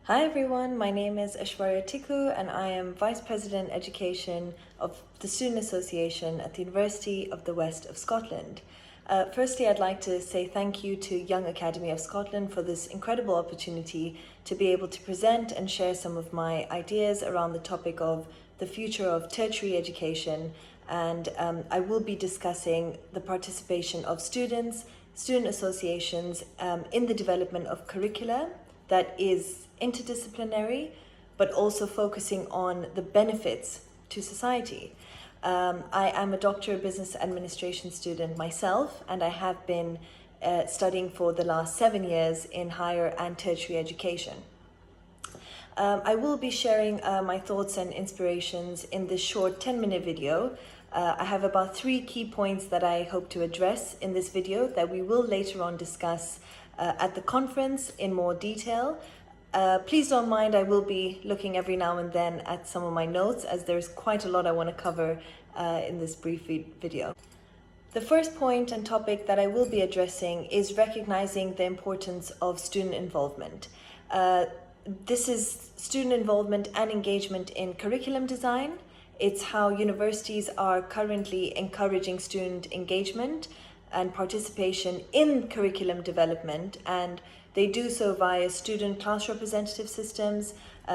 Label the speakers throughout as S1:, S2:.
S1: Hi everyone, my name is Aishwarya Tiku and I am Vice President Education of the Student Association at the University of the West of Scotland. Firstly, I'd like to say thank you to Young Academy of Scotland for this incredible opportunity to be able to present and share some of my ideas around the topic of the future of tertiary education, and I will be discussing the participation of students, student associations in the development of curricula that is interdisciplinary, but also focusing on the benefits to society. I am a Doctor of Business Administration student myself, and I have been studying for the last 7 years in higher and tertiary education. I will be sharing my thoughts and inspirations in this short 10-minute video. I have about 3 key points that I hope to address in this video that we will later on discuss at the conference in more detail. Please don't mind, I will be looking every now and then at some of my notes, as there's quite a lot I want to cover in this brief video. The first point and topic that I will be addressing is recognizing the importance of student involvement. This is student involvement and engagement in curriculum design. It's how universities are currently encouraging student engagement and participation in curriculum development, and they do so via student class representative systems,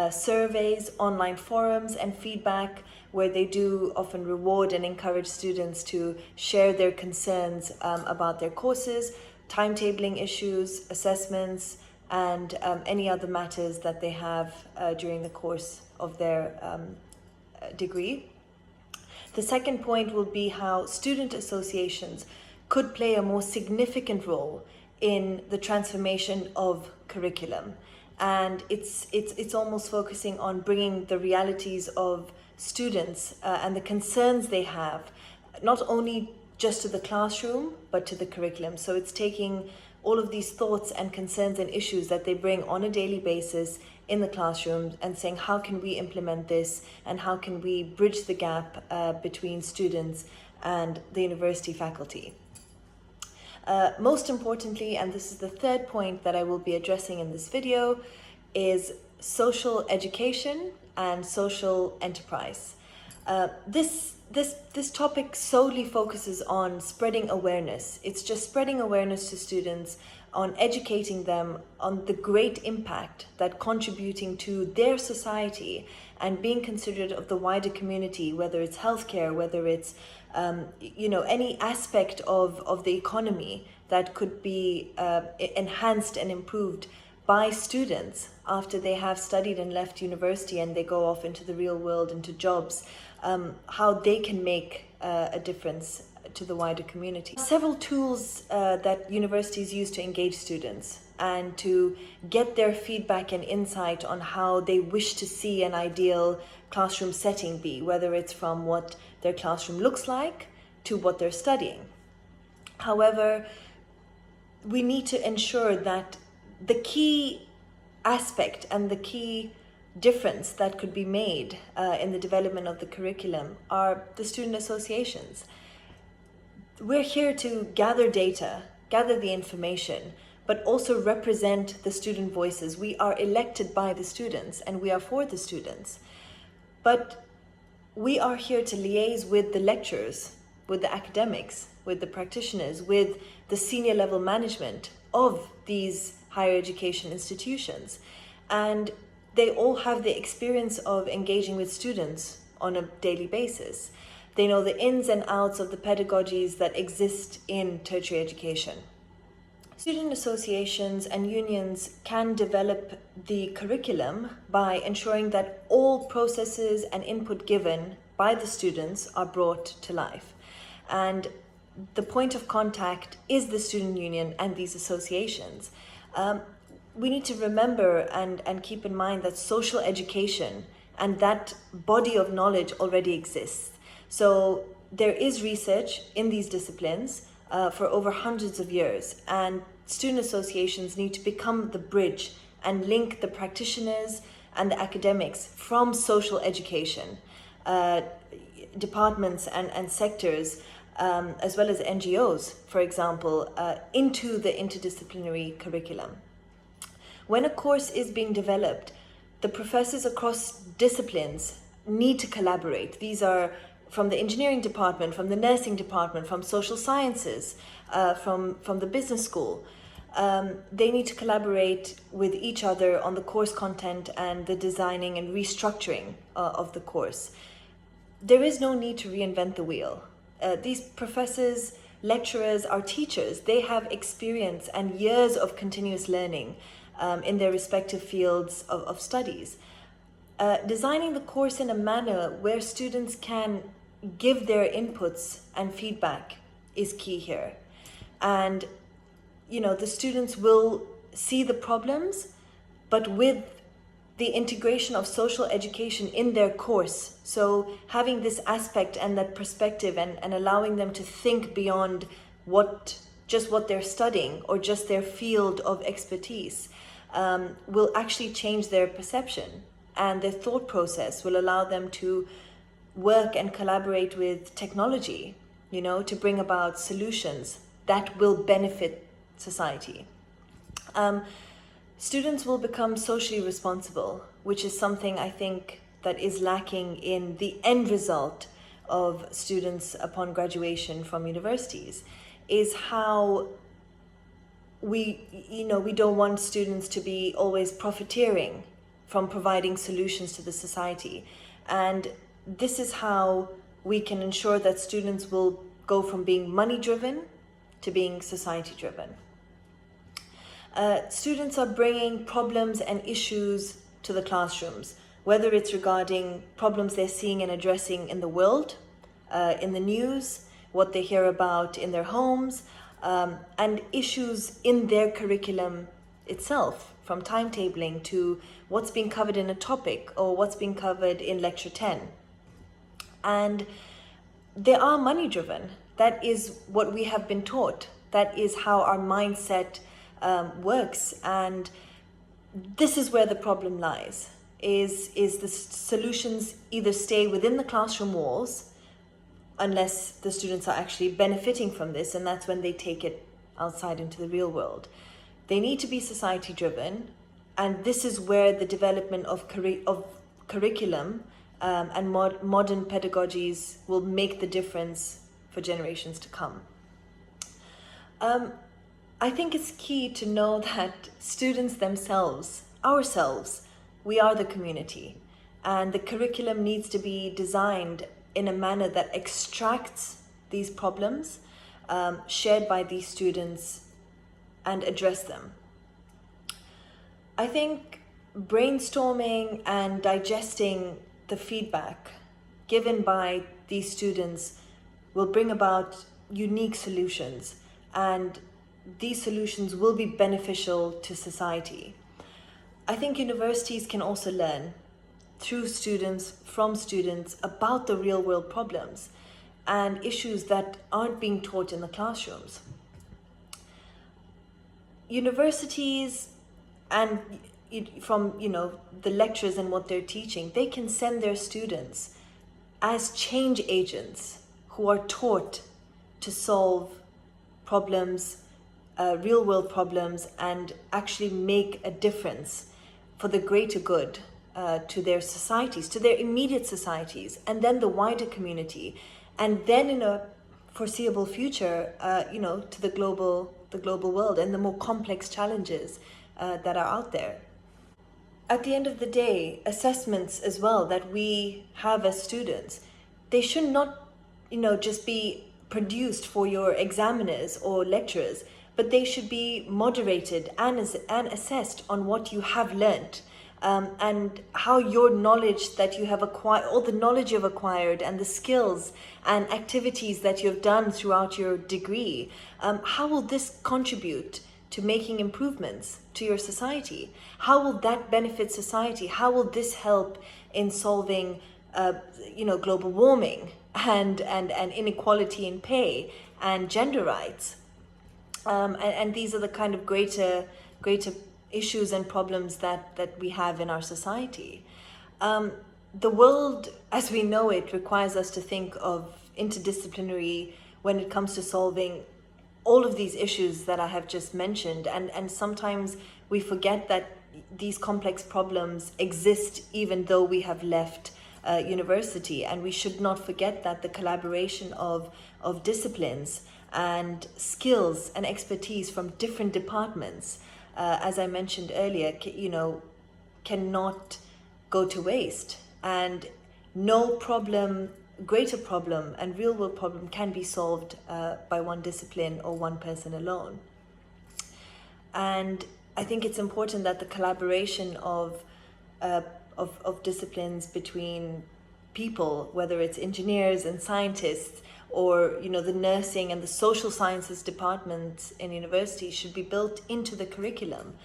S1: surveys, online forums, and feedback, where they do often reward and encourage students to share their concerns about their courses, timetabling issues, assessments, and any other matters that they have during the course of their degree. The second point will be how student associations could play a more significant role in the transformation of curriculum, and it's almost focusing on bringing the realities of students and the concerns they have, not only just to the classroom but to the curriculum. So it's taking all of these thoughts and concerns and issues that they bring on a daily basis in the classroom and saying, how can we implement this, and how can we bridge the gap between students and the university faculty. Most importantly, and this is the third point that I will be addressing in this video, is social education and social enterprise. This topic solely focuses on spreading awareness. It's just spreading awareness to students, on educating them on the great impact that contributing to their society and being considerate of the wider community, whether it's healthcare, whether it's any aspect of the economy that could be enhanced and improved by students after they have studied and left university and they go off into the real world, into jobs, how they can make a difference to the wider community. Several tools that universities use to engage students and to get their feedback and insight on how they wish to see an ideal classroom setting be, whether it's from what their classroom looks like to what they're studying. However, we need to ensure that the key aspect and the key difference that could be made in the development of the curriculum are the student associations. We're here to gather data, gather the information, but also represent the student voices. We are elected by the students and we are for the students. But we are here to liaise with the lecturers, with the academics, with the practitioners, with the senior level management of these higher education institutions. And they all have the experience of engaging with students on a daily basis. They know the ins and outs of the pedagogies that exist in tertiary education. Student associations and unions can develop the curriculum by ensuring that all processes and input given by the students are brought to life. And the point of contact is the student union and these associations. We need to remember and keep in mind that social education and that body of knowledge already exists. So there is research in these disciplines for over hundreds of years, and student associations need to become the bridge and link the practitioners and the academics from social education, departments and sectors, as well as NGOs, for example, into the interdisciplinary curriculum. When a course is being developed, the professors across disciplines need to collaborate. These are from the engineering department, from the nursing department, from social sciences, from the business school. They need to collaborate with each other on the course content and the designing and restructuring of the course. There is no need to reinvent the wheel. These professors, lecturers, our teachers, they have experience and years of continuous learning in their respective fields of studies. Designing the course in a manner where students can give their inputs and feedback is key here. And the students will see the problems, but with the integration of social education in their course. So having this aspect and that perspective and allowing them to think beyond just what they're studying or just their field of expertise will actually change their perception, and their thought process will allow them to work and collaborate with technology, to bring about solutions that will benefit society. Students will become socially responsible, which is something I think that is lacking in the end result of students upon graduation from universities, is how we don't want students to be always profiteering from providing solutions to the society. And this is how we can ensure that students will go from being money-driven to being society-driven. Students are bringing problems and issues to the classrooms, whether it's regarding problems they're seeing and addressing in the world, in the news, what they hear about in their homes, and issues in their curriculum itself, from timetabling to what's being covered in a topic or what's being covered in lecture 10. And they are money driven. That is what we have been taught. That is how our mindset works. And this is where the problem lies, is the solutions either stay within the classroom walls, unless the students are actually benefiting from this, and that's when they take it outside into the real world. They need to be society driven, and this is where the development of curriculum and modern pedagogies will make the difference for generations to come. I think it's key to know that students themselves, ourselves, we are the community, and the curriculum needs to be designed in a manner that extracts these problems shared by these students and address them. I think brainstorming and digesting the feedback given by these students will bring about unique solutions, and these solutions will be beneficial to society. I think universities can also learn through students, from students, about the real world problems and issues that aren't being taught in the classrooms. Universities, and from the lecturers and what they're teaching, they can send their students as change agents who are taught to solve problems, real world problems, and actually make a difference for the greater good to their societies, to their immediate societies, and then the wider community, and then in a foreseeable future, to the global world and the more complex challenges that are out there. At the end of the day, assessments as well that we have as students, they should not, just be produced for your examiners or lecturers, but they should be moderated and assessed on what you have learnt, and how your knowledge that you have acquired, all the knowledge you've acquired and the skills and activities that you've done throughout your degree, how will this contribute to making improvements to your society? How will that benefit society? How will this help in solving global warming and inequality in pay and gender rights? And these are the kind of greater issues and problems that we have in our society. The world as we know it requires us to think of interdisciplinary when it comes to solving all of these issues that I have just mentioned, and sometimes we forget that these complex problems exist even though we have left university, and we should not forget that the collaboration of disciplines and skills and expertise from different departments, as I mentioned earlier, cannot go to waste. And no problem, greater problem and real world problem can be solved by one discipline or one person alone. And I think it's important that the collaboration of disciplines between people, whether it's engineers and scientists, or the nursing and the social sciences departments in universities, should be built into the curriculum,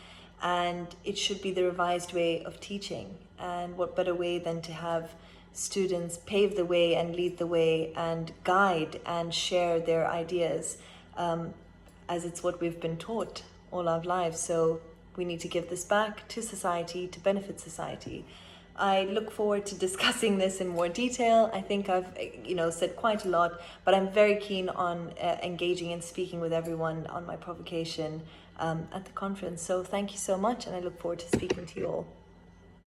S1: and it should be the revised way of teaching. And what better way than to have students pave the way and lead the way and guide and share their ideas, as it's what we've been taught all our lives. So we need to give this back to society to benefit society. I look forward to discussing this in more detail. I think I've said quite a lot, but I'm very keen on engaging and speaking with everyone on my provocation at the conference. So thank you so much, and I look forward to speaking to you all.